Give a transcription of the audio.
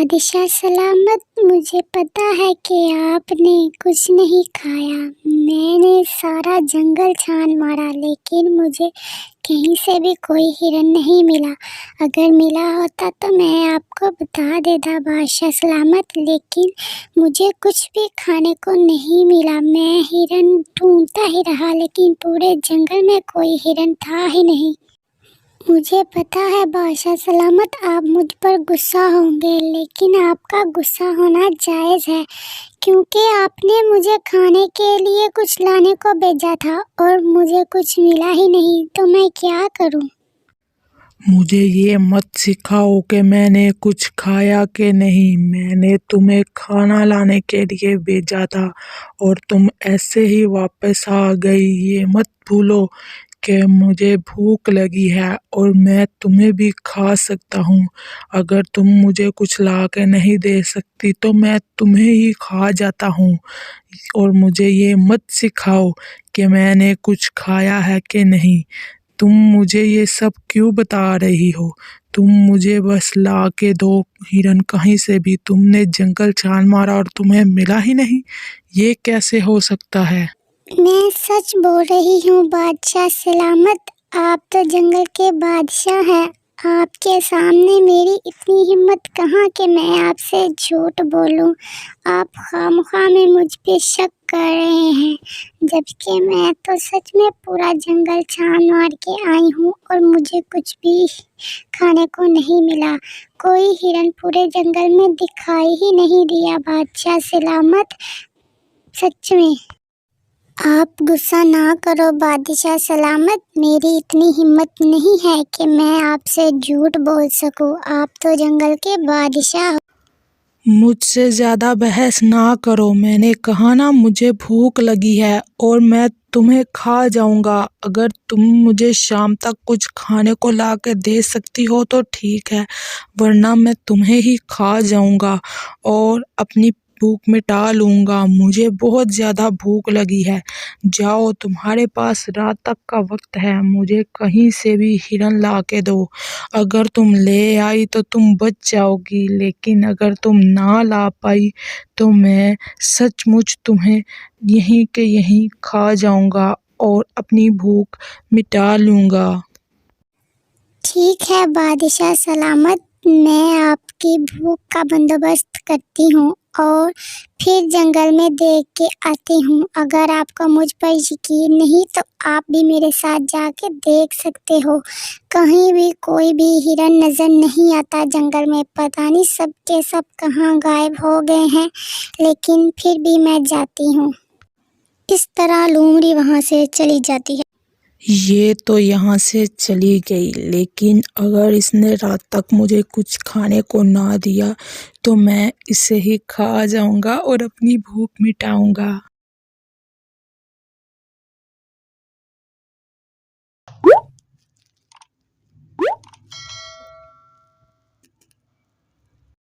بادشاہ سلامت، مجھے پتا ہے کہ آپ نے کچھ نہیں کھایا۔ میں نے سارا جنگل چھان مارا لیکن مجھے کہیں سے بھی کوئی ہرن نہیں ملا۔ اگر ملا ہوتا تو میں آپ کو بتا دیتا بادشاہ سلامت، لیکن مجھے کچھ بھی کھانے کو نہیں ملا۔ میں ہرن ڈھونڈتا ہی رہا لیکن پورے جنگل میں کوئی ہرن تھا ہی نہیں۔ مجھے پتا ہے بادشاہ سلامت، آپ مجھ پر غصہ ہوں گے، لیکن آپ کا غصہ ہونا جائز ہے کیونکہ آپ نے مجھے کھانے کے لیے کچھ لانے کو بھیجا تھا اور مجھے کچھ ملا ہی نہیں، تو میں کیا کروں؟ مجھے یہ مت سکھاؤ کہ میں نے کچھ کھایا کہ نہیں۔ میں نے تمہیں کھانا لانے کے لیے بھیجا تھا اور تم ایسے ہی واپس آ گئی۔ یہ مت بھولو کہ مجھے بھوک لگی ہے اور میں تمہیں بھی کھا سکتا ہوں۔ اگر تم مجھے کچھ لا کے نہیں دے سکتی تو میں تمہیں ہی کھا جاتا ہوں، اور مجھے یہ مت سکھاؤ کہ میں نے کچھ کھایا ہے کہ نہیں۔ تم مجھے یہ سب کیوں بتا رہی ہو؟ تم مجھے بس لا کے دو ہرن کہیں سے بھی۔ تم نے جنگل چھان مارا اور تمہیں ملا ہی نہیں، یہ کیسے ہو سکتا ہے؟ میں سچ بول رہی ہوں بادشاہ سلامت، آپ تو جنگل کے بادشاہ ہیں۔ آپ کے سامنے میری اتنی ہمت کہاں کہ میں آپ سے جھوٹ بولوں۔ آپ خواہ میں مجھ پہ شک کر رہے ہیں، جبکہ میں تو سچ میں پورا جنگل چھان مار کے آئی ہوں اور مجھے کچھ بھی کھانے کو نہیں ملا۔ کوئی ہرن پورے جنگل میں دکھائی ہی نہیں دیا بادشاہ سلامت، سچ میں۔ آپ غصہ نہ کرو بادشاہ سلامت، میری اتنی ہمت نہیں ہے کہ میں آپ سے جھوٹ بول سکوں۔ آپ تو جنگل کے بادشاہ ہو۔ مجھ سے زیادہ بحث نہ کرو۔ میں نے کہا نا، مجھے بھوک لگی ہے اور میں تمہیں کھا جاؤں گا۔ اگر تم مجھے شام تک کچھ کھانے کو لا کے دے سکتی ہو تو ٹھیک ہے، ورنہ میں تمہیں ہی کھا جاؤں گا اور اپنی بھوک مٹا لوں گا۔ مجھے بہت زیادہ بھوک لگی ہے۔ جاؤ، تمہارے پاس رات تک کا وقت ہے، مجھے کہیں سے بھی ہرن لا کے دو۔ اگر تم لے آئی تو تم بچ جاؤ گی، لیکن اگر تم نہ لا پائی تو میں سچ مچ تمہیں یہیں کے یہیں کھا جاؤں گا اور اپنی بھوک مٹا لوں گا۔ ٹھیک ہے بادشاہ سلامت، میں آپ کی بھوک کا بندوبست کرتی ہوں اور پھر جنگل میں دیکھ کے آتی ہوں۔ اگر آپ کو مجھ پر یقین نہیں تو آپ بھی میرے ساتھ جا کے دیکھ سکتے ہو۔ کہیں بھی کوئی بھی ہرن نظر نہیں آتا جنگل میں، پتہ نہیں سب کے سب کہاں غائب ہو گئے ہیں، لیکن پھر بھی میں جاتی ہوں۔ اس طرح لومڑی وہاں سے چلی جاتی ہے۔ یہ تو یہاں سے چلی گئی، لیکن اگر اس نے رات تک مجھے کچھ کھانے کو نہ دیا تو میں اسے ہی کھا جاؤں گا اور اپنی بھوک مٹاؤں گا۔